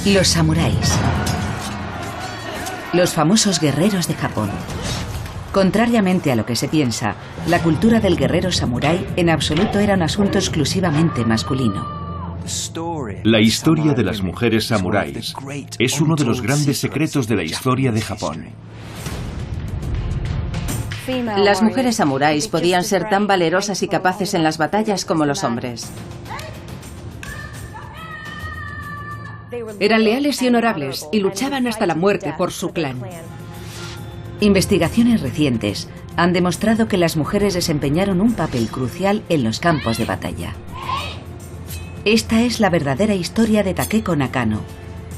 Los samuráis. Los famosos guerreros de Japón. Contrariamente a lo que se piensa, la cultura del guerrero samurái en absoluto era un asunto exclusivamente masculino. La historia de las mujeres samuráis es uno de los grandes secretos de la historia de Japón. Las mujeres samuráis podían ser tan valerosas y capaces en las batallas como los hombres. Eran leales y honorables y luchaban hasta la muerte por su clan. Investigaciones recientes han demostrado que las mujeres desempeñaron un papel crucial en los campos de batalla. Esta es la verdadera historia de Takeko Nakano,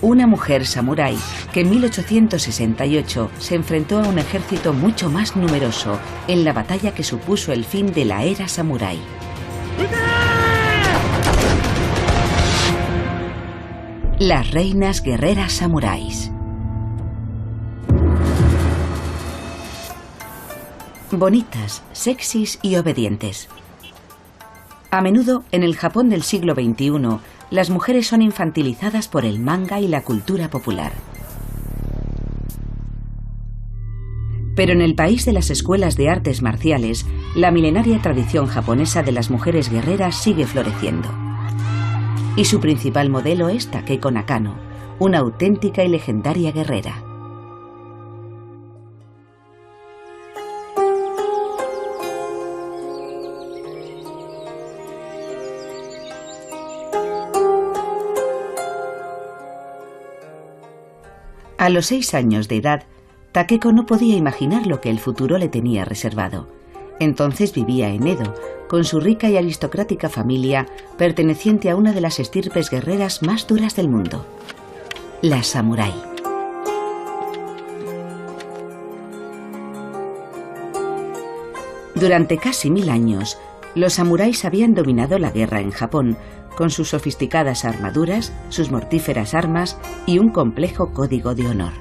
una mujer samurái que en 1868 se enfrentó a un ejército mucho más numeroso en la batalla que supuso el fin de la era samurái. Las reinas guerreras samuráis. Bonitas, sexys y obedientes. A menudo, en el Japón del siglo XXI, las mujeres son infantilizadas por el manga y la cultura popular. Pero en el país de las escuelas de artes marciales, la milenaria tradición japonesa de las mujeres guerreras sigue floreciendo. Y su principal modelo es Takeko Nakano, una auténtica y legendaria guerrera. A los 6 años de edad, Takeko no podía imaginar lo que el futuro le tenía reservado. Entonces vivía en Edo, con su rica y aristocrática familia, perteneciente a una de las estirpes guerreras más duras del mundo, la samurái. Durante casi 1000 años, los samuráis habían dominado la guerra en Japón, con sus sofisticadas armaduras, sus mortíferas armas y un complejo código de honor.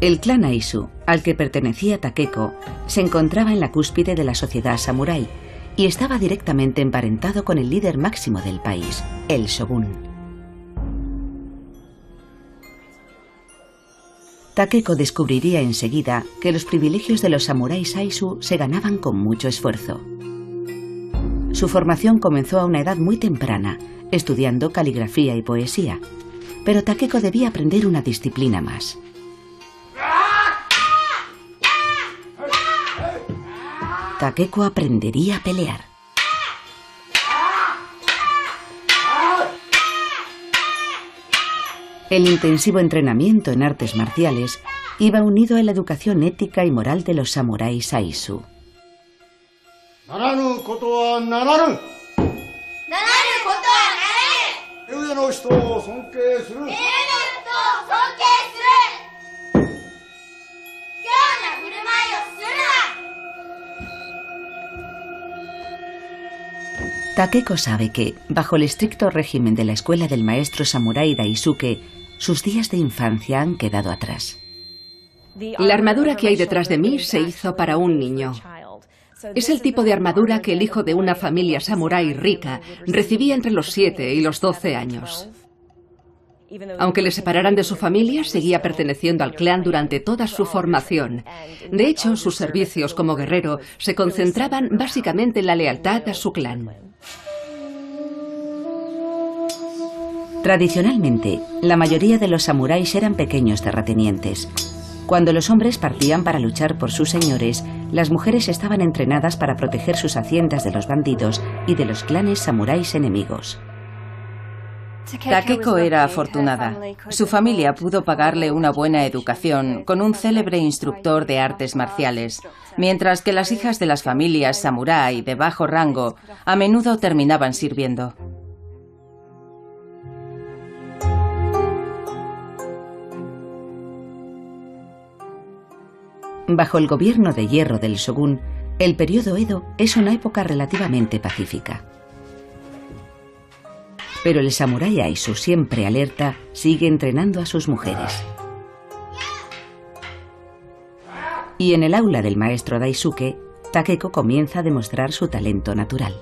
El clan Aizu, al que pertenecía Takeko, se encontraba en la cúspide de la sociedad samurái y estaba directamente emparentado con el líder máximo del país, el shogun. Takeko descubriría enseguida que los privilegios de los samuráis Aizu se ganaban con mucho esfuerzo. Su formación comenzó a una edad muy temprana, estudiando caligrafía y poesía, pero Takeko debía aprender una disciplina más. Takeko aprendería a pelear. El intensivo entrenamiento en artes marciales iba unido a la educación ética y moral de los samuráis Aizu. Takeko sabe que, bajo el estricto régimen de la escuela del maestro samurái Daisuke, sus días de infancia han quedado atrás. La armadura que hay detrás de mí se hizo para un niño. Es el tipo de armadura que el hijo de una familia samurái rica recibía entre los 7 y los 12 años. Aunque le separaran de su familia, seguía perteneciendo al clan durante toda su formación. De hecho, sus servicios como guerrero se concentraban básicamente en la lealtad a su clan. Tradicionalmente, la mayoría de los samuráis eran pequeños terratenientes. Cuando los hombres partían para luchar por sus señores, las mujeres estaban entrenadas para proteger sus haciendas de los bandidos y de los clanes samuráis enemigos. Takeko era afortunada. Su familia pudo pagarle una buena educación con un célebre instructor de artes marciales, mientras que las hijas de las familias samurái de bajo rango a menudo terminaban sirviendo. Bajo el gobierno de hierro del shogun, el periodo Edo es una época relativamente pacífica. Pero el samurái Aizu, siempre alerta, sigue entrenando a sus mujeres. Y en el aula del maestro Daisuke, Takeko comienza a demostrar su talento natural.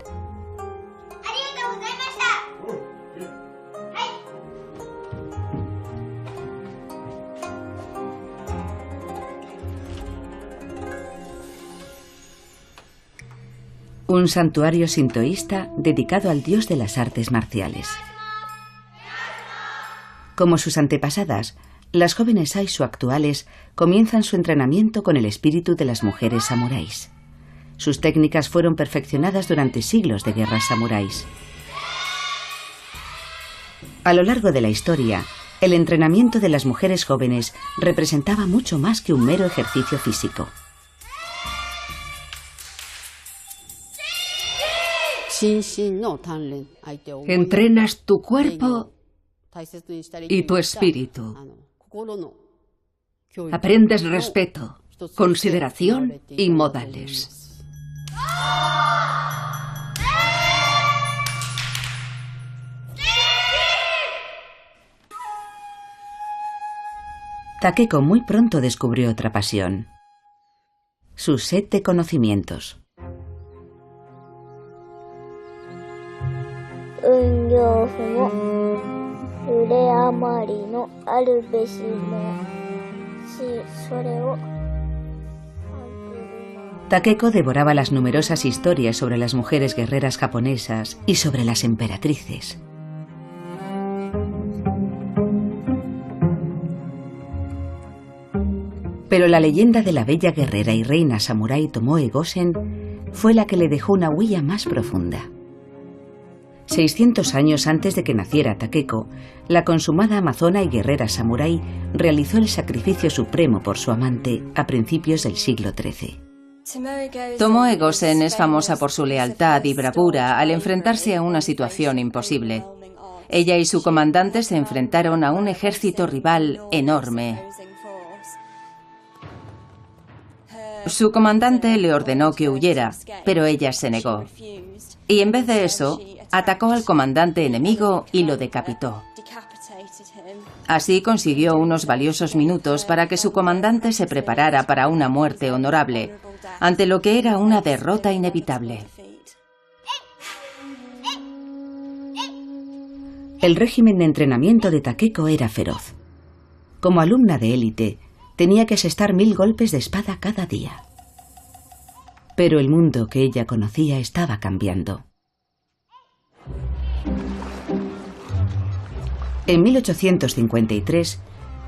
un santuario sintoísta dedicado al dios de las artes marciales. Como sus antepasadas, las jóvenes Aisu actuales comienzan su entrenamiento con el espíritu de las mujeres samuráis. Sus técnicas fueron perfeccionadas durante siglos de guerras samuráis. A lo largo de la historia, el entrenamiento de las mujeres jóvenes representaba mucho más que un mero ejercicio físico. Entrenas tu cuerpo y tu espíritu. Aprendes respeto, consideración y modales. Takeko muy pronto descubrió otra pasión: su sed de conocimientos. Takeko devoraba las numerosas historias sobre las mujeres guerreras japonesas y sobre las emperatrices. Pero la leyenda de la bella guerrera y reina samurái Tomoe Gosen fue la que le dejó una huella más profunda. 600 años antes de que naciera Takeko, la consumada amazona y guerrera samurái realizó el sacrificio supremo por su amante a principios del siglo XIII. Tomoe Gosen es famosa por su lealtad y bravura al enfrentarse a una situación imposible. Ella y su comandante se enfrentaron a un ejército rival enorme. Su comandante le ordenó que huyera, pero ella se negó. Y en vez de eso, atacó al comandante enemigo y lo decapitó. Así consiguió unos valiosos minutos para que su comandante se preparara para una muerte honorable, ante lo que era una derrota inevitable. El régimen de entrenamiento de Takeko era feroz. Como alumna de élite, tenía que asestar 1000 golpes de espada cada día. Pero el mundo que ella conocía estaba cambiando. En 1853,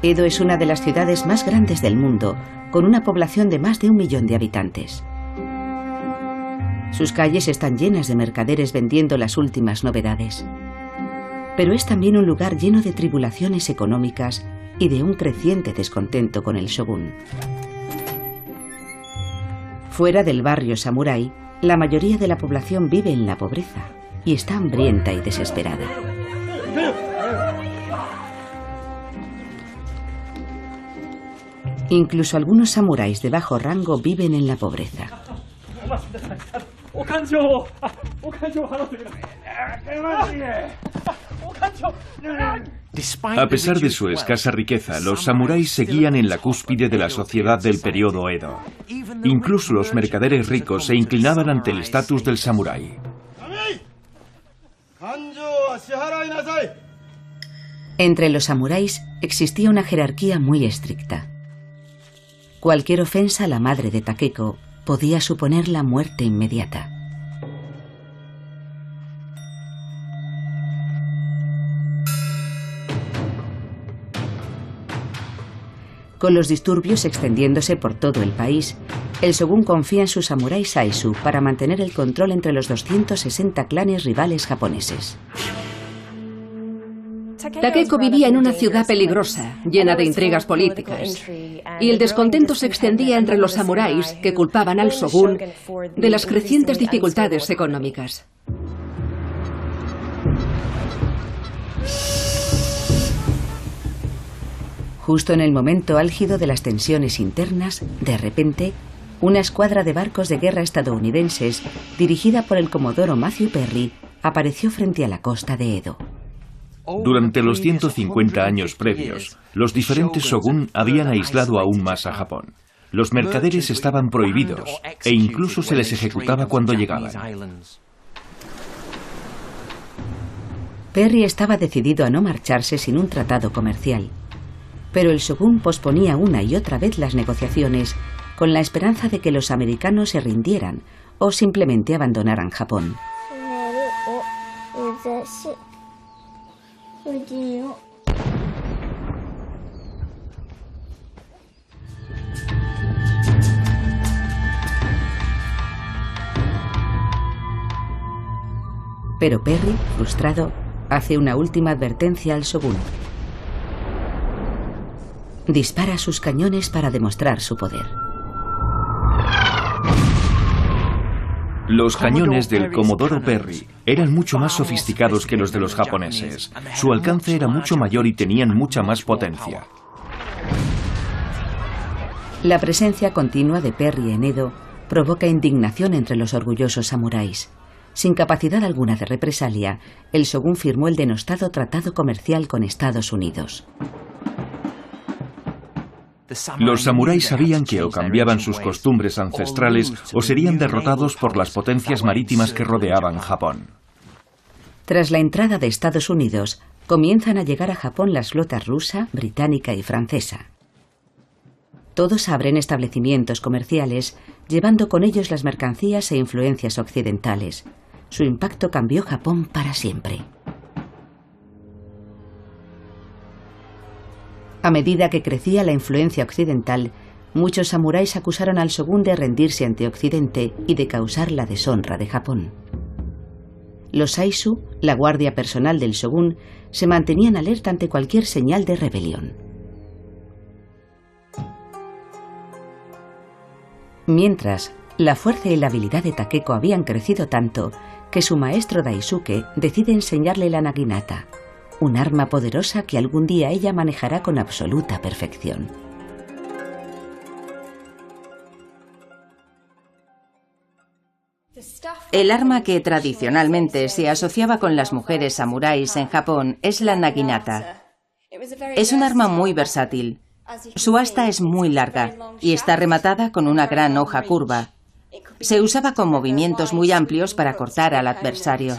Edo es una de las ciudades más grandes del mundo, con una población de más de 1 millón de habitantes. Sus calles están llenas de mercaderes vendiendo las últimas novedades. Pero es también un lugar lleno de tribulaciones económicas y de un creciente descontento con el shogún. Fuera del barrio samurái, la mayoría de la población vive en la pobreza y está hambrienta y desesperada. Incluso algunos samuráis de bajo rango viven en la pobreza. A pesar de su escasa riqueza, los samuráis seguían en la cúspide de la sociedad del periodo Edo. Incluso los mercaderes ricos se inclinaban ante el estatus del samurái. Entre los samuráis existía una jerarquía muy estricta. Cualquier ofensa a la madre de Takeko podía suponer la muerte inmediata. Con los disturbios extendiéndose por todo el país, el shogún confía en sus samuráis Aisu para mantener el control entre los 260 clanes rivales japoneses. Takeko vivía en una ciudad peligrosa, llena de intrigas políticas, y el descontento se extendía entre los samuráis que culpaban al shogún de las crecientes dificultades económicas. Justo en el momento álgido de las tensiones internas, de repente, una escuadra de barcos de guerra estadounidenses, dirigida por el comodoro Matthew Perry, apareció frente a la costa de Edo. Durante los 150 años previos, los diferentes shogún habían aislado aún más a Japón. Los mercaderes estaban prohibidos e incluso se les ejecutaba cuando llegaban. Perry estaba decidido a no marcharse sin un tratado comercial. Pero el shogún posponía una y otra vez las negociaciones con la esperanza de que los americanos se rindieran o simplemente abandonaran Japón. Pero Perry, frustrado, hace una última advertencia al shogun. Dispara sus cañones para demostrar su poder. Los cañones del Comodoro Perry eran mucho más sofisticados que los de los japoneses. Su alcance era mucho mayor y tenían mucha más potencia. La presencia continua de Perry en Edo provoca indignación entre los orgullosos samuráis. Sin capacidad alguna de represalia, el shogun firmó el denostado tratado comercial con Estados Unidos. Los samuráis sabían que o cambiaban sus costumbres ancestrales o serían derrotados por las potencias marítimas que rodeaban Japón. Tras la entrada de Estados Unidos, comienzan a llegar a Japón las flotas rusa, británica y francesa. Todos abren establecimientos comerciales, llevando con ellos las mercancías e influencias occidentales. Su impacto cambió Japón para siempre. A medida que crecía la influencia occidental, muchos samuráis acusaron al shogun de rendirse ante Occidente y de causar la deshonra de Japón. Los Saizu, la guardia personal del shogun, se mantenían alerta ante cualquier señal de rebelión. Mientras, la fuerza y la habilidad de Takeko habían crecido tanto que su maestro Daisuke decide enseñarle la naginata, un arma poderosa que algún día ella manejará con absoluta perfección. El arma que tradicionalmente se asociaba con las mujeres samuráis en Japón es la naginata. Es un arma muy versátil. Su asta es muy larga y está rematada con una gran hoja curva. Se usaba con movimientos muy amplios para cortar al adversario.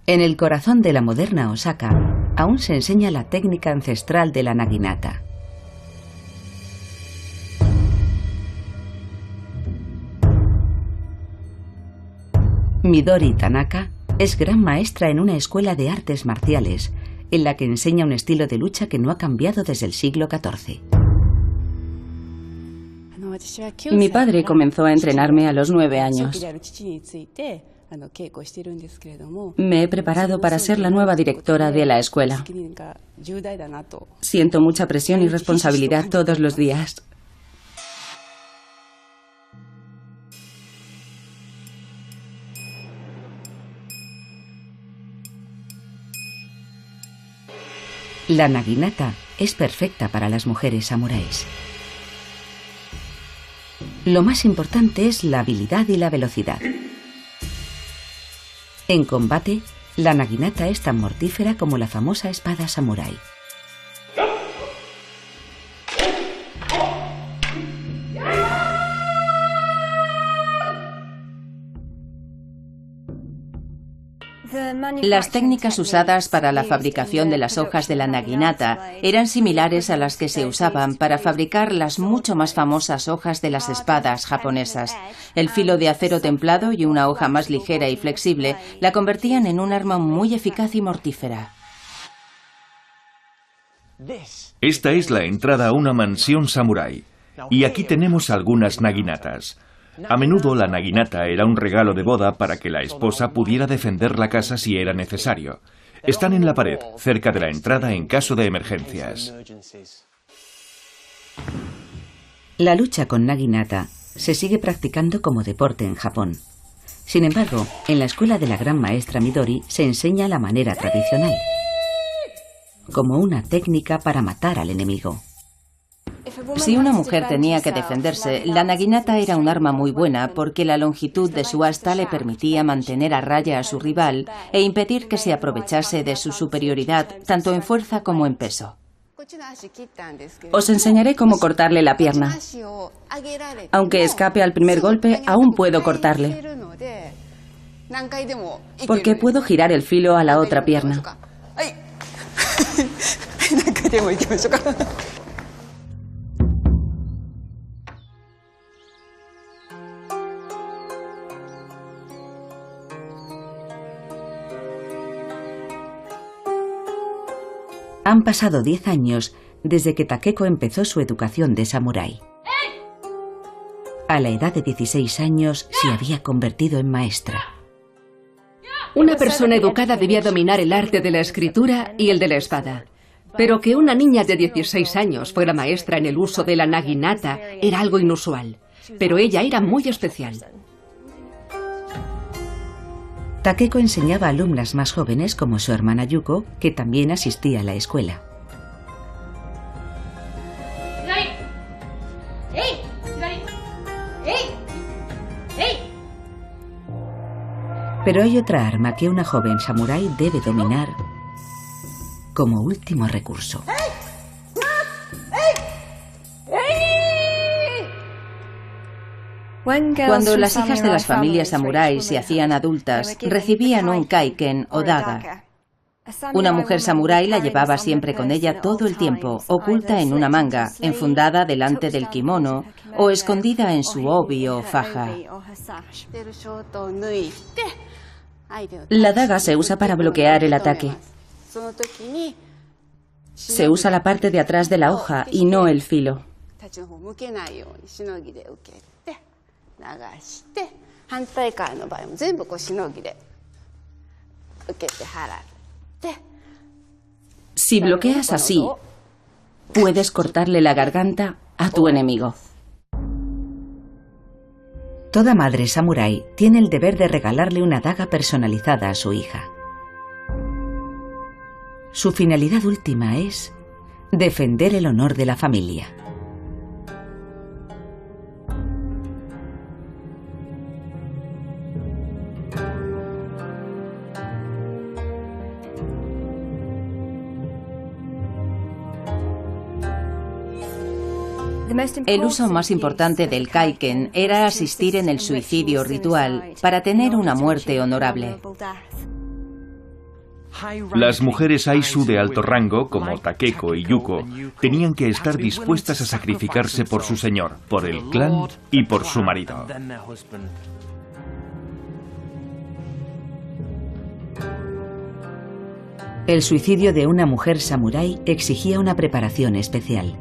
En el corazón de la moderna Osaka, aún se enseña la técnica ancestral de la naginata. Midori Tanaka es gran maestra en una escuela de artes marciales, en la que enseña un estilo de lucha que no ha cambiado desde el siglo XIV. Mi padre comenzó a entrenarme a los 9 años. Me he preparado para ser la nueva directora de la escuela. Siento mucha presión y responsabilidad todos los días. La naginata es perfecta para las mujeres samuráis. Lo más importante es la habilidad y la velocidad. En combate, la naginata es tan mortífera como la famosa espada samurái. Las técnicas usadas para la fabricación de las hojas de la naginata eran similares a las que se usaban para fabricar las mucho más famosas hojas de las espadas japonesas. El filo de acero templado y una hoja más ligera y flexible la convertían en un arma muy eficaz y mortífera. Esta es la entrada a una mansión samurái. Y aquí tenemos algunas naginatas. A menudo la naginata era un regalo de boda para que la esposa pudiera defender la casa si era necesario. Están en la pared, cerca de la entrada en caso de emergencias. La lucha con naginata se sigue practicando como deporte en Japón. Sin embargo, en la escuela de la gran maestra Midori se enseña la manera tradicional, como una técnica para matar al enemigo. Si una mujer tenía que defenderse, la naginata era un arma muy buena porque la longitud de su asta le permitía mantener a raya a su rival e impedir que se aprovechase de su superioridad tanto en fuerza como en peso. Os enseñaré cómo cortarle la pierna. Aunque escape al primer golpe, aún puedo cortarle, porque puedo girar el filo a la otra pierna. Han pasado 10 años desde que Takeko empezó su educación de samurái. A la edad de 16 años se había convertido en maestra. Una persona educada debía dominar el arte de la escritura y el de la espada. Pero que una niña de 16 años fuera maestra en el uso de la naginata era algo inusual. Pero ella era muy especial. Takeko enseñaba a alumnas más jóvenes como su hermana Yuko, que también asistía a la escuela. Pero hay otra arma que una joven samurái debe dominar como último recurso. Cuando las hijas de las familias samuráis se hacían adultas, recibían un kaiken o daga. Una mujer samurái la llevaba siempre con ella todo el tiempo, oculta en una manga, enfundada delante del kimono o escondida en su obi o faja. La daga se usa para bloquear el ataque. Se usa la parte de atrás de la hoja y no el filo. Si bloqueas así, puedes cortarle la garganta a tu enemigo. Toda madre samurái tiene el deber de regalarle una daga personalizada a su hija. Su finalidad última es defender el honor de la familia. El uso más importante del kaiken era asistir en el suicidio ritual para tener una muerte honorable. Las mujeres Aisu de alto rango, como Takeko y Yuko, tenían que estar dispuestas a sacrificarse por su señor, por el clan y por su marido. El suicidio de una mujer samurái exigía una preparación especial.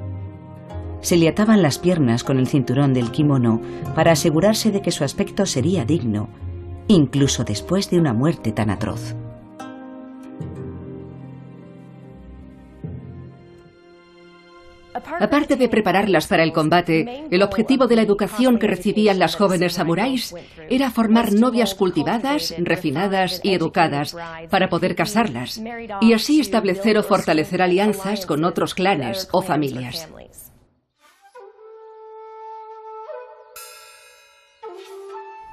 Se le ataban las piernas con el cinturón del kimono para asegurarse de que su aspecto sería digno, incluso después de una muerte tan atroz. Aparte de prepararlas para el combate, el objetivo de la educación que recibían las jóvenes samuráis era formar novias cultivadas, refinadas y educadas para poder casarlas y así establecer o fortalecer alianzas con otros clanes o familias.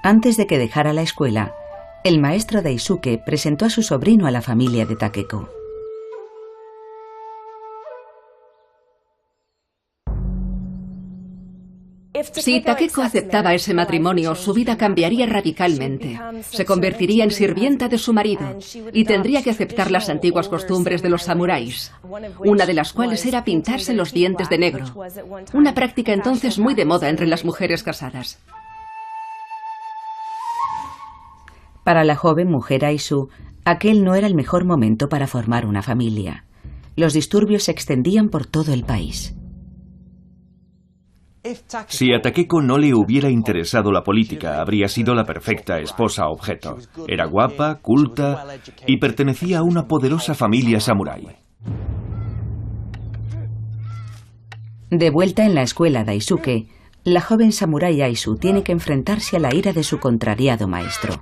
Antes de que dejara la escuela, el maestro Daisuke presentó a su sobrino a la familia de Takeko. Si Takeko aceptaba ese matrimonio, su vida cambiaría radicalmente. Se convertiría en sirvienta de su marido y tendría que aceptar las antiguas costumbres de los samuráis, una de las cuales era pintarse los dientes de negro, una práctica entonces muy de moda entre las mujeres casadas. Para la joven mujer Aisu, aquel no era el mejor momento para formar una familia. Los disturbios se extendían por todo el país. Si a Takeko no le hubiera interesado la política, habría sido la perfecta esposa objeto. Era guapa, culta y pertenecía a una poderosa familia samurái. De vuelta en la escuela Daisuke, la joven samurái Aisu tiene que enfrentarse a la ira de su contrariado maestro.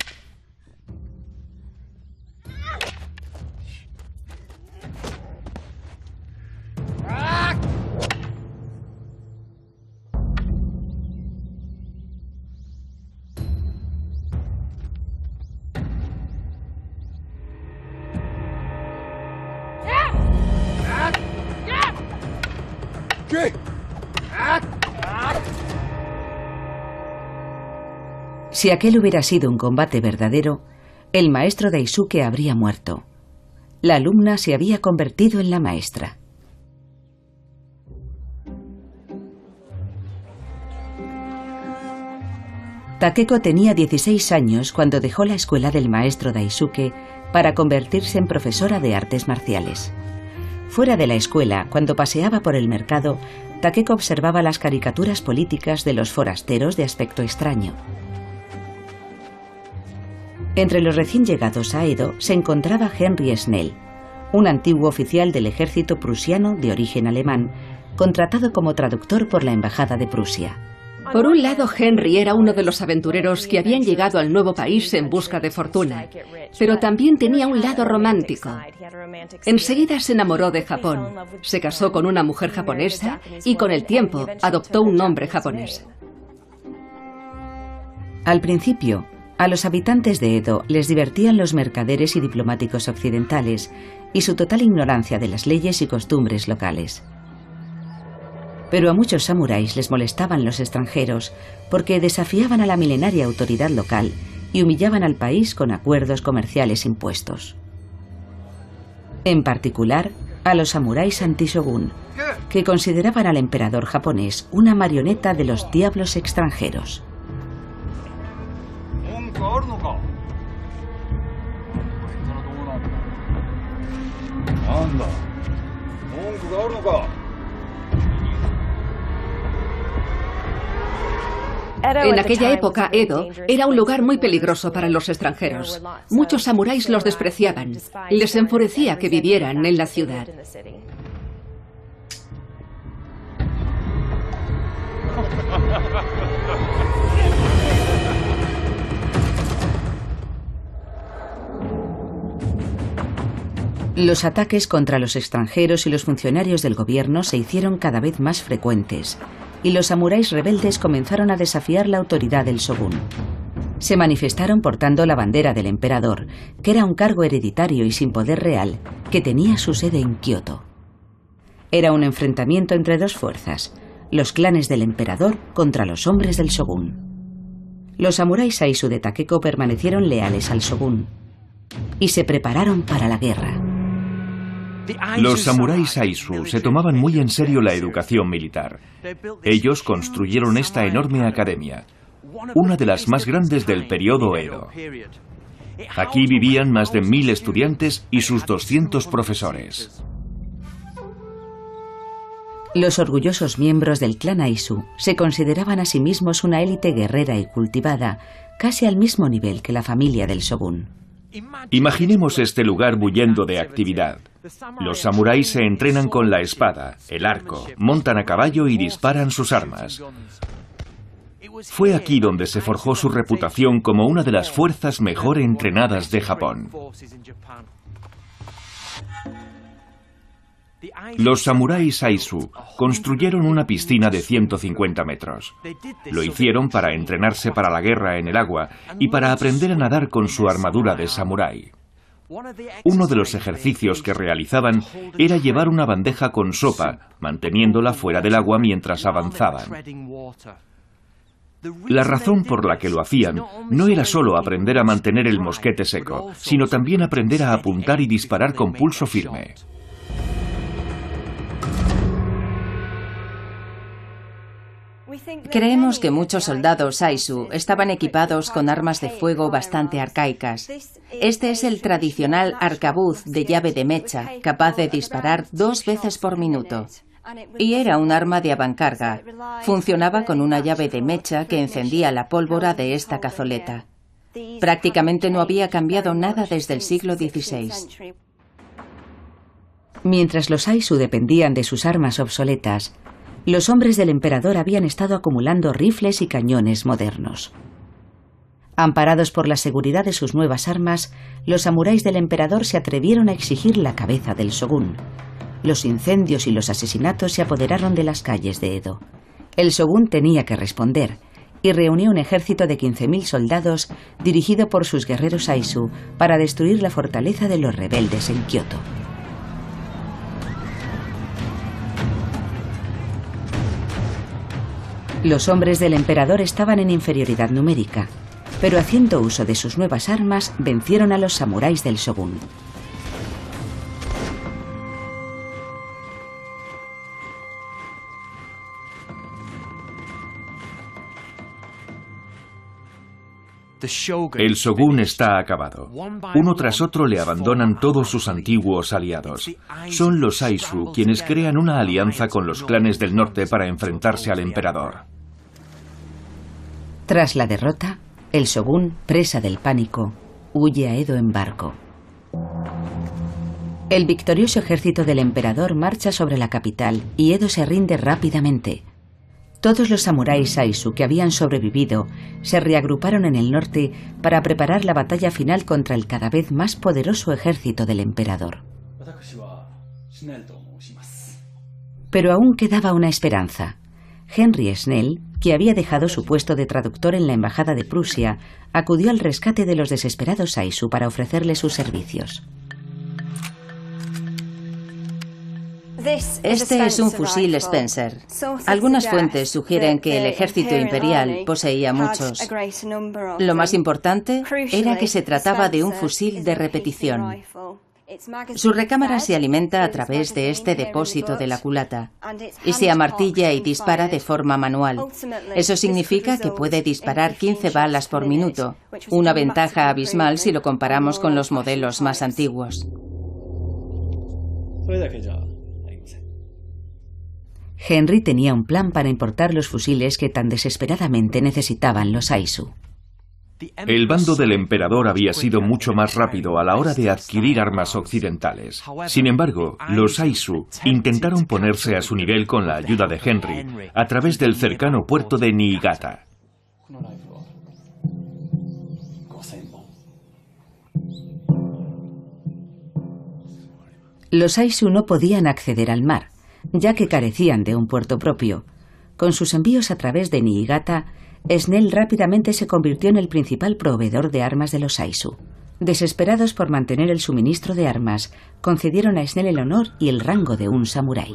Si aquel hubiera sido un combate verdadero, el maestro Daisuke habría muerto. La alumna se había convertido en la maestra. Takeko tenía 16 años cuando dejó la escuela del maestro Daisuke para convertirse en profesora de artes marciales. Fuera de la escuela, cuando paseaba por el mercado, Takeko observaba las caricaturas políticas de los forasteros de aspecto extraño. Entre los recién llegados a Edo se encontraba Henry Snell, un antiguo oficial del ejército prusiano de origen alemán, contratado como traductor por la Embajada de Prusia. Por un lado, Henry era uno de los aventureros que habían llegado al nuevo país en busca de fortuna, pero también tenía un lado romántico. Enseguida se enamoró de Japón, se casó con una mujer japonesa y con el tiempo adoptó un nombre japonés. Al principio, a los habitantes de Edo les divertían los mercaderes y diplomáticos occidentales y su total ignorancia de las leyes y costumbres locales. Pero a muchos samuráis les molestaban los extranjeros porque desafiaban a la milenaria autoridad local y humillaban al país con acuerdos comerciales impuestos. En particular, a los samuráis anti-shogun, que consideraban al emperador japonés una marioneta de los diablos extranjeros. En aquella época, Edo era un lugar muy peligroso para los extranjeros. Muchos samuráis los despreciaban. Les enfurecía que vivieran en la ciudad. Los ataques contra los extranjeros y los funcionarios del gobierno se hicieron cada vez más frecuentes, y los samuráis rebeldes comenzaron a desafiar la autoridad del shogún. Se manifestaron portando la bandera del emperador, que era un cargo hereditario y sin poder real, que tenía su sede en Kioto. Era un enfrentamiento entre dos fuerzas, los clanes del emperador contra los hombres del shogún. Los samuráis Saizu de Takeko permanecieron leales al shogún y se prepararon para la guerra. Los samuráis Saizu se tomaban muy en serio la educación militar. Ellos construyeron esta enorme academia, una de las más grandes del periodo Edo. Aquí vivían más de 1000 estudiantes y sus 200 profesores. Los orgullosos miembros del clan Aizu se consideraban a sí mismos una élite guerrera y cultivada, casi al mismo nivel que la familia del shogún. Imaginemos este lugar bullendo de actividad. Los samuráis se entrenan con la espada, el arco, montan a caballo y disparan sus armas. Fue aquí donde se forjó su reputación como una de las fuerzas mejor entrenadas de Japón. Los samuráis Saizu construyeron una piscina de 150 metros. Lo hicieron para entrenarse para la guerra en el agua y para aprender a nadar con su armadura de samurái. Uno de los ejercicios que realizaban era llevar una bandeja con sopa, manteniéndola fuera del agua mientras avanzaban. La razón por la que lo hacían no era solo aprender a mantener el mosquete seco, sino también aprender a apuntar y disparar con pulso firme. Creemos que muchos soldados Saizu estaban equipados con armas de fuego bastante arcaicas. Este es el tradicional arcabuz de llave de mecha, capaz de disparar 2 veces por minuto. Y era un arma de avancarga. Funcionaba con una llave de mecha que encendía la pólvora de esta cazoleta. Prácticamente no había cambiado nada desde el siglo XVI. Mientras los Saizu dependían de sus armas obsoletas, los hombres del emperador habían estado acumulando rifles y cañones modernos. Amparados por la seguridad de sus nuevas armas, los samuráis del emperador se atrevieron a exigir la cabeza del shogún. Los incendios y los asesinatos se apoderaron de las calles de Edo. El shogún tenía que responder y reunió un ejército de 15.000 soldados dirigido por sus guerreros Saizu para destruir la fortaleza de los rebeldes en Kioto. Los hombres del emperador estaban en inferioridad numérica, pero haciendo uso de sus nuevas armas vencieron a los samuráis del shogún. El Shogun está acabado. Uno tras otro le abandonan todos sus antiguos aliados. Son los Aizu quienes crean una alianza con los clanes del norte para enfrentarse al emperador. Tras la derrota, el Shogun, presa del pánico, huye a Edo en barco. El victorioso ejército del emperador marcha sobre la capital y Edo se rinde rápidamente. Todos los samuráis Aizu que habían sobrevivido se reagruparon en el norte para preparar la batalla final contra el cada vez más poderoso ejército del emperador. Pero aún quedaba una esperanza. Henry Snell, que había dejado su puesto de traductor en la embajada de Prusia, acudió al rescate de los desesperados Aizu para ofrecerle sus servicios. Este es un fusil Spencer. Algunas fuentes sugieren que el ejército imperial poseía muchos. Lo más importante era que se trataba de un fusil de repetición. Su recámara se alimenta a través de este depósito de la culata y se amartilla y dispara de forma manual. Eso significa que puede disparar 15 balas por minuto, una ventaja abismal si lo comparamos con los modelos más antiguos. Henry tenía un plan para importar los fusiles que tan desesperadamente necesitaban los Aizu. El bando del emperador había sido mucho más rápido a la hora de adquirir armas occidentales. Sin embargo, los Aizu intentaron ponerse a su nivel con la ayuda de Henry a través del cercano puerto de Niigata. Los Aizu no podían acceder al mar, ya que carecían de un puerto propio. Con sus envíos a través de Niigata, Snell rápidamente se convirtió en el principal proveedor de armas de los Aizu. Desesperados por mantener el suministro de armas, concedieron a Snell el honor y el rango de un samurái.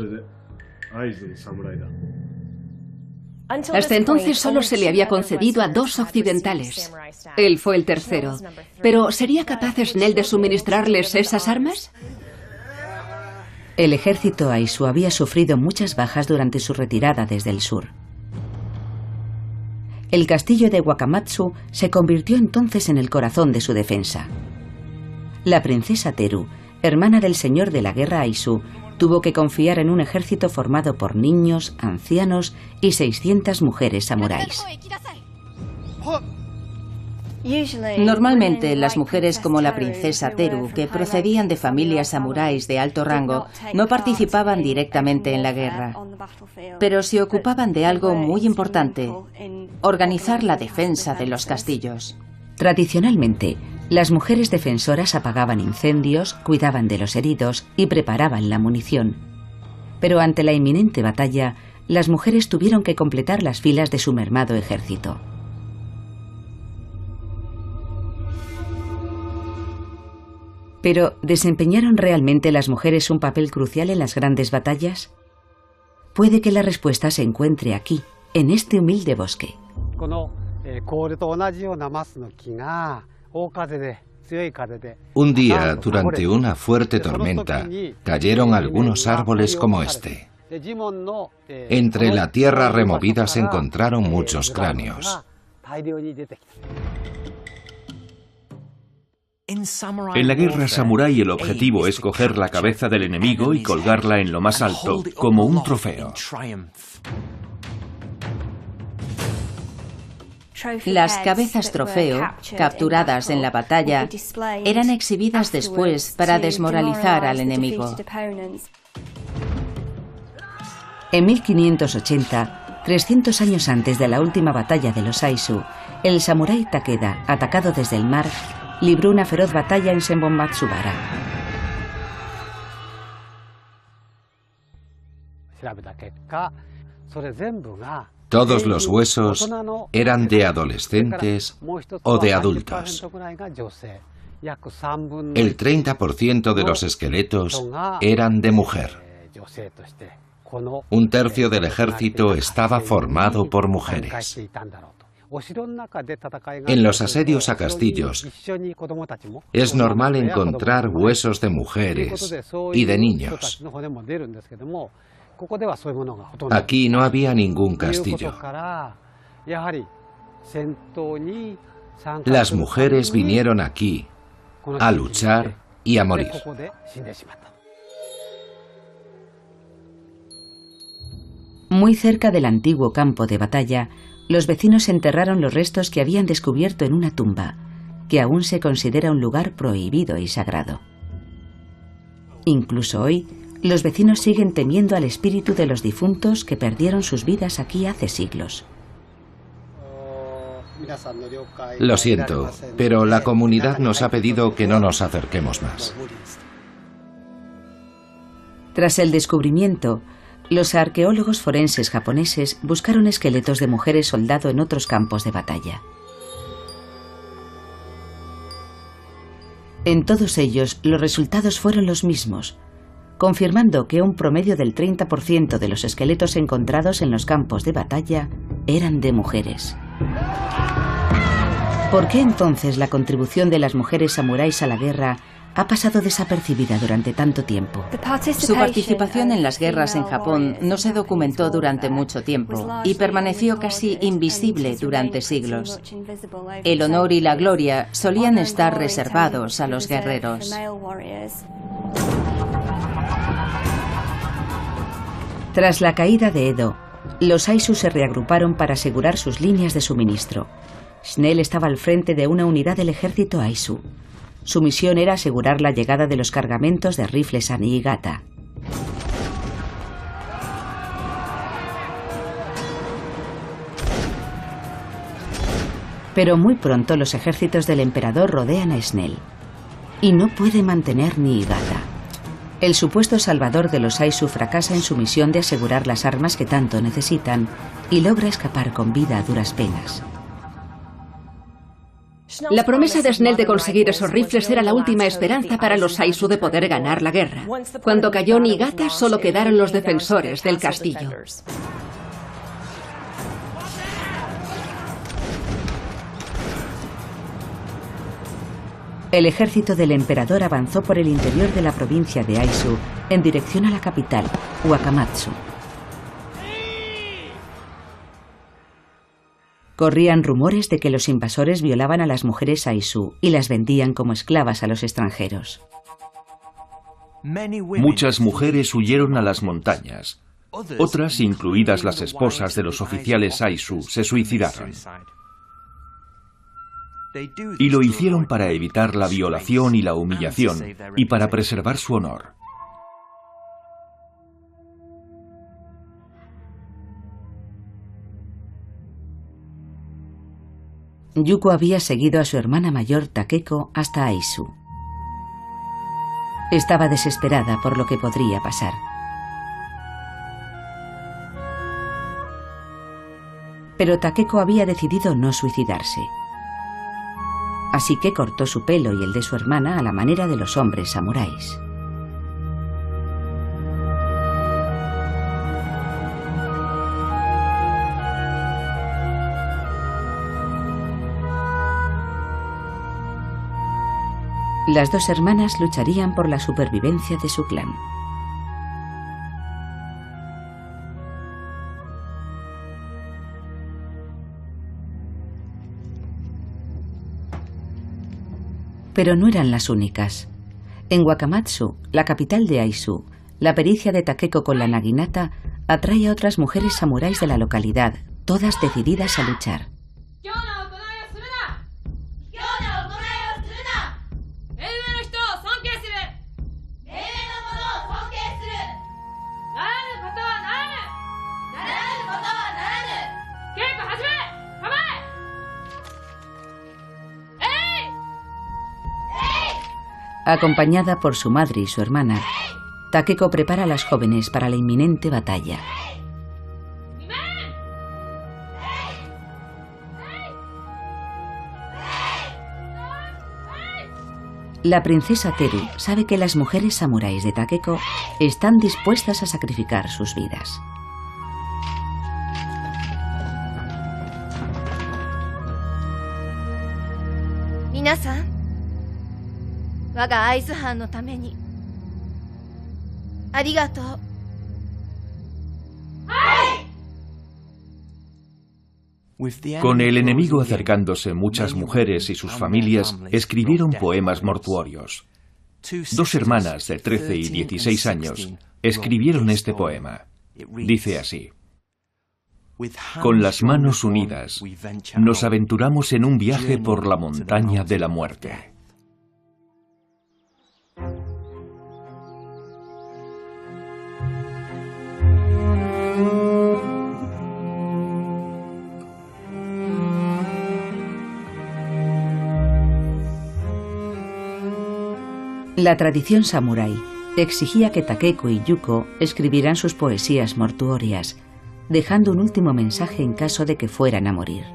Hasta entonces solo se le había concedido a 2 occidentales. Él fue el tercero. Pero ¿sería capaz Snell de suministrarles esas armas? El ejército Aizu había sufrido muchas bajas durante su retirada desde el sur. El castillo de Wakamatsu se convirtió entonces en el corazón de su defensa. La princesa Teru, hermana del señor de la guerra Aizu, tuvo que confiar en un ejército formado por niños, ancianos y 600 mujeres samuráis. Normalmente, las mujeres como la princesa Teru, que procedían de familias samuráis de alto rango, no participaban directamente en la guerra, pero se ocupaban de algo muy importante: organizar la defensa de los castillos. Tradicionalmente, las mujeres defensoras apagaban incendios, cuidaban de los heridos y preparaban la munición. Pero ante la inminente batalla, las mujeres tuvieron que completar las filas de su mermado ejército. Pero, ¿desempeñaron realmente las mujeres un papel crucial en las grandes batallas? Puede que la respuesta se encuentre aquí, en este humilde bosque. Un día, durante una fuerte tormenta, cayeron algunos árboles como este. Entre la tierra removida se encontraron muchos cráneos. En la guerra samurái el objetivo es coger la cabeza del enemigo y colgarla en lo más alto, como un trofeo. Las cabezas trofeo, capturadas en la batalla, eran exhibidas después para desmoralizar al enemigo. En 1580, 300 años antes de la última batalla de los Aizu, el samurái Takeda, atacado desde el mar, libró una feroz batalla en Senbonmatsubara. Todos los huesos eran de adolescentes o de adultos. El 30% de los esqueletos eran de mujer. Un tercio del ejército estaba formado por mujeres. En los asedios a castillos es normal encontrar huesos de mujeres y de niños. Aquí no había ningún castillo. Las mujeres vinieron aquí a luchar y a morir. Muy cerca del antiguo campo de batalla, los vecinos enterraron los restos que habían descubierto en una tumba, que aún se considera un lugar prohibido y sagrado. Incluso hoy, los vecinos siguen temiendo al espíritu de los difuntos que perdieron sus vidas aquí hace siglos. Lo siento, pero la comunidad nos ha pedido que no nos acerquemos más. Tras el descubrimiento, los arqueólogos forenses japoneses buscaron esqueletos de mujeres soldado en otros campos de batalla. En todos ellos, los resultados fueron los mismos, confirmando que un promedio del 30% de los esqueletos encontrados en los campos de batalla eran de mujeres. ¿Por qué entonces la contribución de las mujeres samuráis a la guerra ha pasado desapercibida durante tanto tiempo? Su participación en las guerras en Japón no se documentó durante mucho tiempo y permaneció casi invisible durante siglos. El honor y la gloria solían estar reservados a los guerreros. Tras la caída de Edo, los Aizu se reagruparon para asegurar sus líneas de suministro. Snell estaba al frente de una unidad del ejército Aizu. Su misión era asegurar la llegada de los cargamentos de rifles a Niigata. Pero muy pronto los ejércitos del emperador rodean a Snell y no puede mantener Niigata. El supuesto salvador de los Aizu fracasa en su misión de asegurar las armas que tanto necesitan y logra escapar con vida a duras penas. La promesa de Snell de conseguir esos rifles era la última esperanza para los Aizu de poder ganar la guerra. Cuando cayó Niigata, solo quedaron los defensores del castillo. El ejército del emperador avanzó por el interior de la provincia de Aizu en dirección a la capital, Wakamatsu. Corrían rumores de que los invasores violaban a las mujeres Aizu y las vendían como esclavas a los extranjeros. Muchas mujeres huyeron a las montañas. Otras, incluidas las esposas de los oficiales Aizu, se suicidaron. Y lo hicieron para evitar la violación y la humillación y para preservar su honor. Yuko había seguido a su hermana mayor Takeko hasta Aizu. Estaba desesperada por lo que podría pasar. Pero Takeko había decidido no suicidarse. Así que cortó su pelo y el de su hermana a la manera de los hombres samuráis. Las dos hermanas lucharían por la supervivencia de su clan. Pero no eran las únicas. En Wakamatsu, la capital de Aizu, la pericia de Takeko con la naginata atrae a otras mujeres samuráis de la localidad, todas decididas a luchar. Acompañada por su madre y su hermana, Takeko prepara a las jóvenes para la inminente batalla. La princesa Teru sabe que las mujeres samuráis de Takeko están dispuestas a sacrificar sus vidas. Minasan, waga Aizu Han no tame ni arigatou. Con el enemigo acercándose, muchas mujeres y sus familias escribieron poemas mortuorios. 2 hermanas de 13 y 16 años escribieron este poema. Dice así: con las manos unidas, nos aventuramos en un viaje por la montaña de la muerte. La tradición samurái exigía que Takeko y Yuko escribieran sus poesías mortuorias, dejando un último mensaje en caso de que fueran a morir.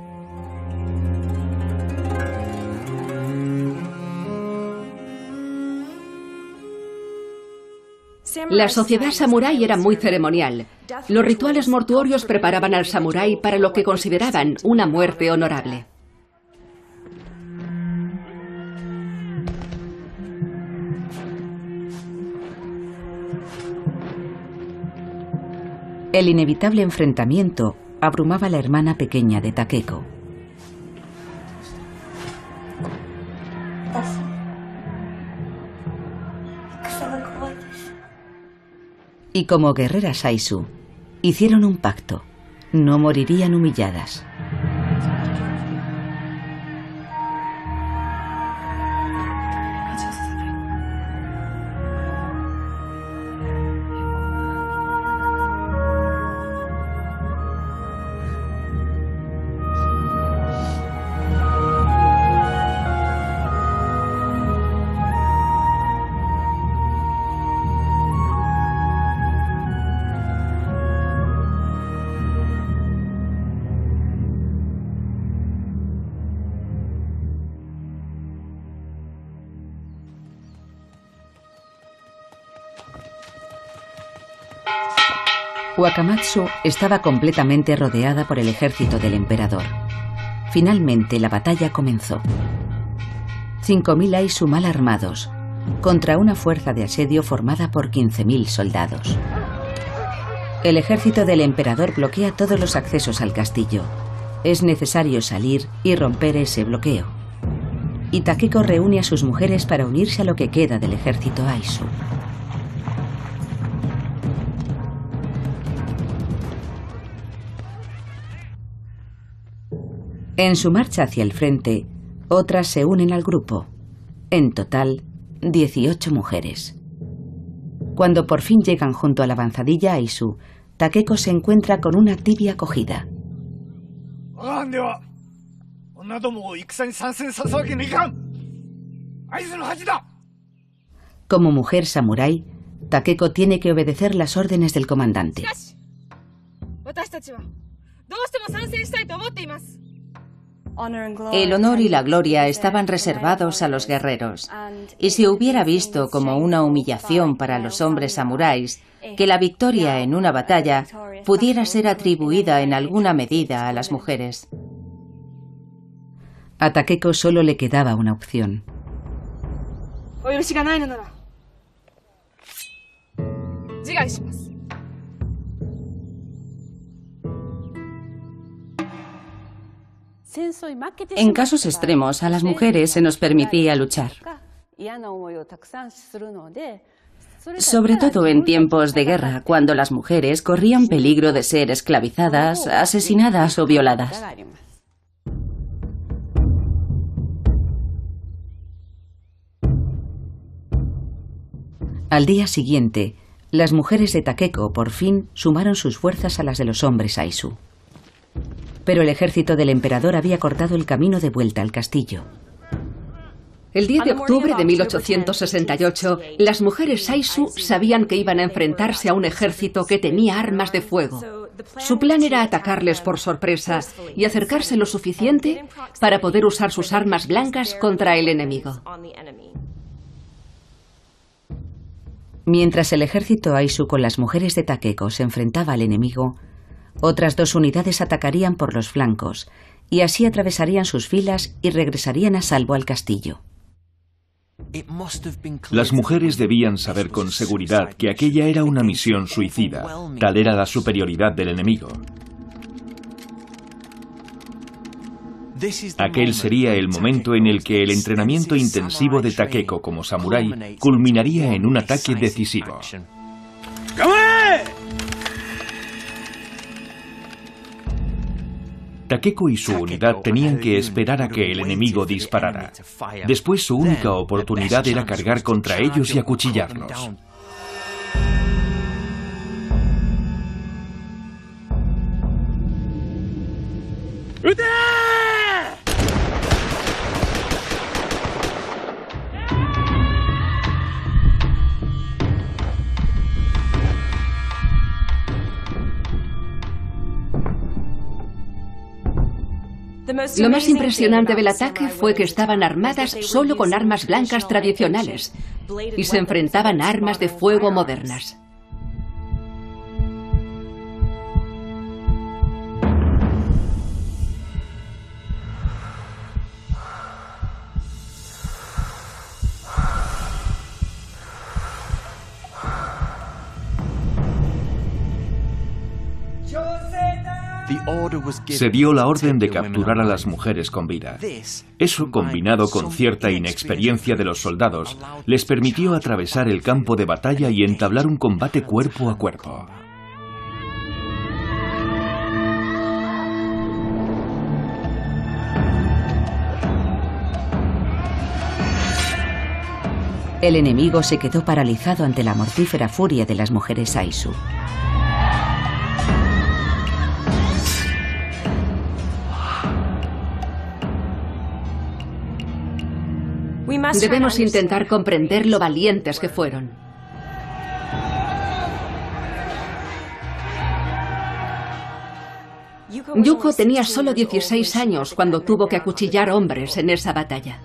La sociedad samurái era muy ceremonial. Los rituales mortuorios preparaban al samurái para lo que consideraban una muerte honorable. El inevitable enfrentamiento abrumaba a la hermana pequeña de Takeko. Y como guerreras Aizu, hicieron un pacto: no morirían humilladas. Wakamatsu estaba completamente rodeada por el ejército del emperador. Finalmente la batalla comenzó. 5.000 Aizu mal armados contra una fuerza de asedio formada por 15.000 soldados. El ejército del emperador bloquea todos los accesos al castillo. Es necesario salir y romper ese bloqueo. Y Takeko reúne a sus mujeres para unirse a lo que queda del ejército Aizu. En su marcha hacia el frente, otras se unen al grupo. En total, 18 mujeres. Cuando por fin llegan junto a la avanzadilla Aizu, Takeko se encuentra con una tibia acogida. Como mujer samurái, Takeko tiene que obedecer las órdenes del comandante. El honor y la gloria estaban reservados a los guerreros, y se hubiera visto como una humillación para los hombres samuráis que la victoria en una batalla pudiera ser atribuida en alguna medida a las mujeres. A Takeko solo le quedaba una opción. En casos extremos, a las mujeres se nos permitía luchar. Sobre todo en tiempos de guerra, cuando las mujeres corrían peligro de ser esclavizadas, asesinadas o violadas. Al día siguiente, las mujeres de Takeko por fin sumaron sus fuerzas a las de los hombres Aizu. Pero el ejército del emperador había cortado el camino de vuelta al castillo. El 10 de octubre de 1868, las mujeres Aizu sabían que iban a enfrentarse a un ejército que tenía armas de fuego. Su plan era atacarles por sorpresa y acercarse lo suficiente para poder usar sus armas blancas contra el enemigo. Mientras el ejército Aizu con las mujeres de Takeko se enfrentaba al enemigo, otras 2 unidades atacarían por los flancos y así atravesarían sus filas y regresarían a salvo al castillo. Las mujeres debían saber con seguridad que aquella era una misión suicida. Tal era la superioridad del enemigo. Aquel sería el momento en el que el entrenamiento intensivo de Takeko como samurái culminaría en un ataque decisivo. Takeko y su unidad tenían que esperar a que el enemigo disparara. Después su única oportunidad era cargar contra ellos y acuchillarlos. Lo más impresionante del ataque fue que estaban armadas solo con armas blancas tradicionales y se enfrentaban a armas de fuego modernas. Se dio la orden de capturar a las mujeres con vida. Eso, combinado con cierta inexperiencia de los soldados, les permitió atravesar el campo de batalla y entablar un combate cuerpo a cuerpo. El enemigo se quedó paralizado ante la mortífera furia de las mujeres Aizu. Debemos intentar comprender lo valientes que fueron. Yuko tenía solo 16 años cuando tuvo que acuchillar hombres en esa batalla.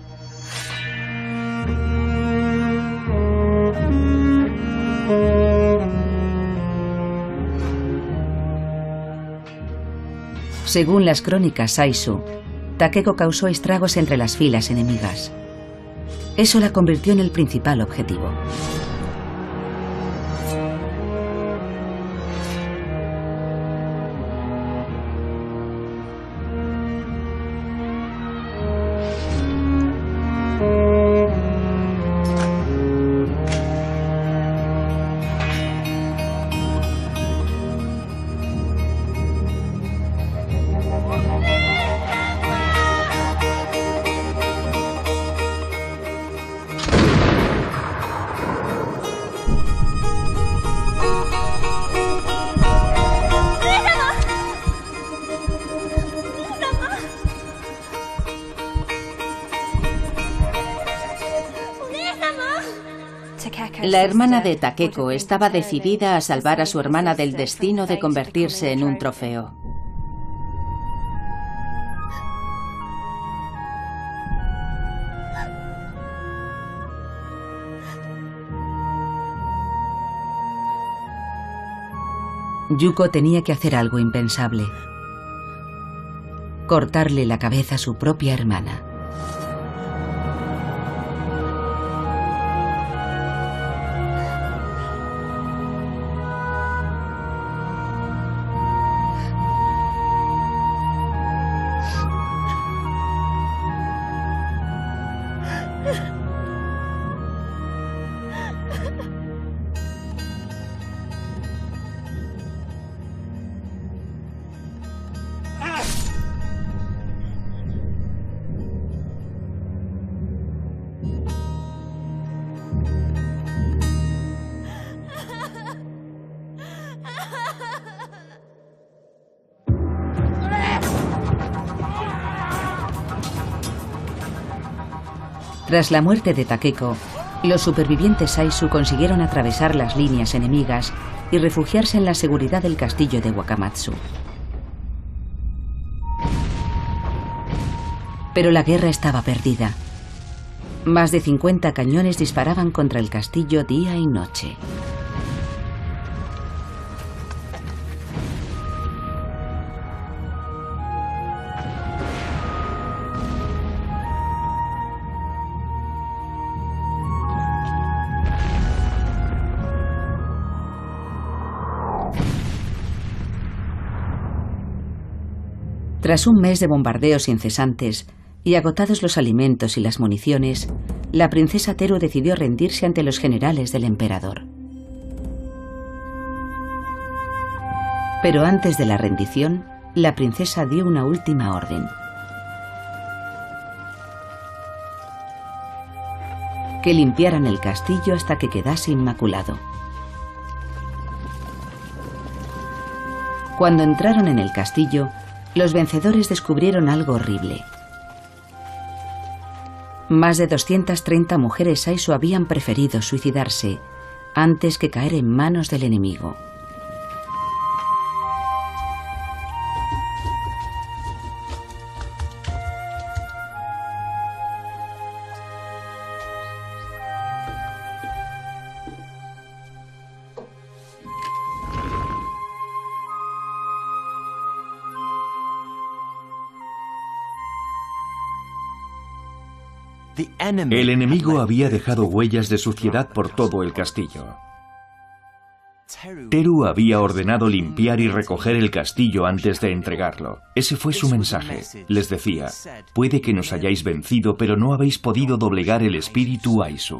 Según las crónicas Aizu, Takeko causó estragos entre las filas enemigas. Eso la convirtió en el principal objetivo. La hermana de Takeko estaba decidida a salvar a su hermana del destino de convertirse en un trofeo. Yuko tenía que hacer algo impensable: cortarle la cabeza a su propia hermana. Tras la muerte de Takeko, los supervivientes Aizu consiguieron atravesar las líneas enemigas y refugiarse en la seguridad del castillo de Wakamatsu. Pero la guerra estaba perdida. Más de 50 cañones disparaban contra el castillo día y noche. Tras un mes de bombardeos incesantes y agotados los alimentos y las municiones, la princesa Teru decidió rendirse ante los generales del emperador. Pero antes de la rendición, la princesa dio una última orden. Que limpiaran el castillo hasta que quedase inmaculado. Cuando entraron en el castillo, los vencedores descubrieron algo horrible. Más de 230 mujeres Aizu habían preferido suicidarse antes que caer en manos del enemigo. El enemigo había dejado huellas de suciedad por todo el castillo. Teru había ordenado limpiar y recoger el castillo antes de entregarlo. Ese fue su mensaje. Les decía, puede que nos hayáis vencido, pero no habéis podido doblegar el espíritu Aizu.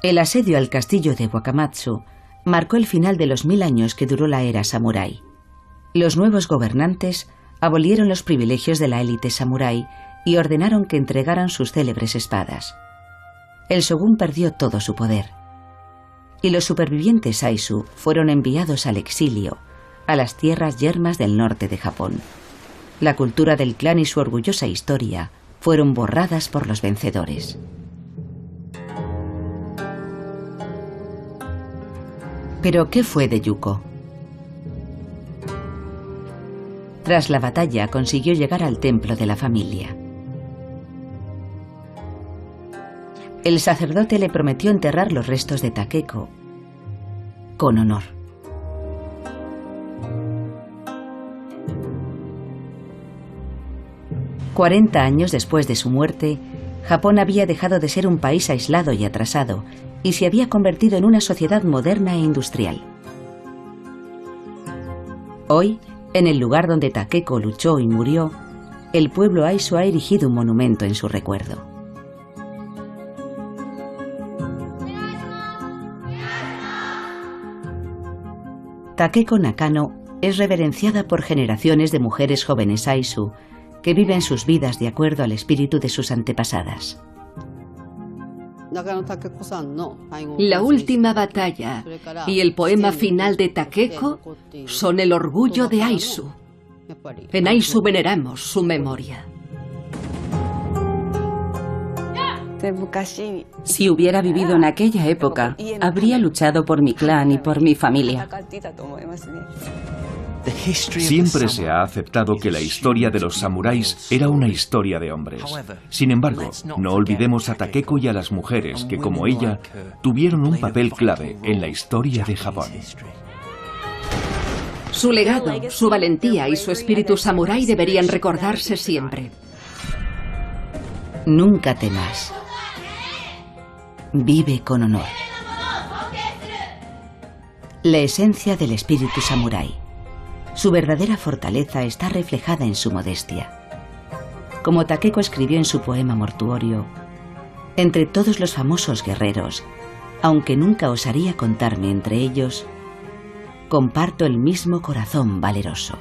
El asedio al castillo de Wakamatsu marcó el final de los 1000 años que duró la era samurái. Los nuevos gobernantes abolieron los privilegios de la élite samurái y ordenaron que entregaran sus célebres espadas. El shogun perdió todo su poder. Y los supervivientes Aizu fueron enviados al exilio, a las tierras yermas del norte de Japón. La cultura del clan y su orgullosa historia fueron borradas por los vencedores. ¿Pero qué fue de Yuko? Tras la batalla consiguió llegar al templo de la familia. El sacerdote le prometió enterrar los restos de Takeko con honor. $40 años después de su muerte, Japón había dejado de ser un país aislado y atrasado y se había convertido en una sociedad moderna e industrial. Hoy, en el lugar donde Takeko luchó y murió, el pueblo Aizu ha erigido un monumento en su recuerdo. Takeko Nakano es reverenciada por generaciones de mujeres jóvenes Aizu que viven sus vidas de acuerdo al espíritu de sus antepasadas. La última batalla y el poema final de Takeko son el orgullo de Aizu. En Aizu veneramos su memoria. Si hubiera vivido en aquella época, habría luchado por mi clan y por mi familia. Siempre se ha aceptado que la historia de los samuráis era una historia de hombres. Sin embargo, no olvidemos a Takeko y a las mujeres que, como ella, tuvieron un papel clave en la historia de Japón. Su legado, su valentía y su espíritu samurái deberían recordarse siempre. Nunca temas. Vive con honor. La esencia del espíritu samurái. Su verdadera fortaleza está reflejada en su modestia. Como Takeko escribió en su poema mortuorio, entre todos los famosos guerreros, aunque nunca osaría contarme entre ellos, comparto el mismo corazón valeroso.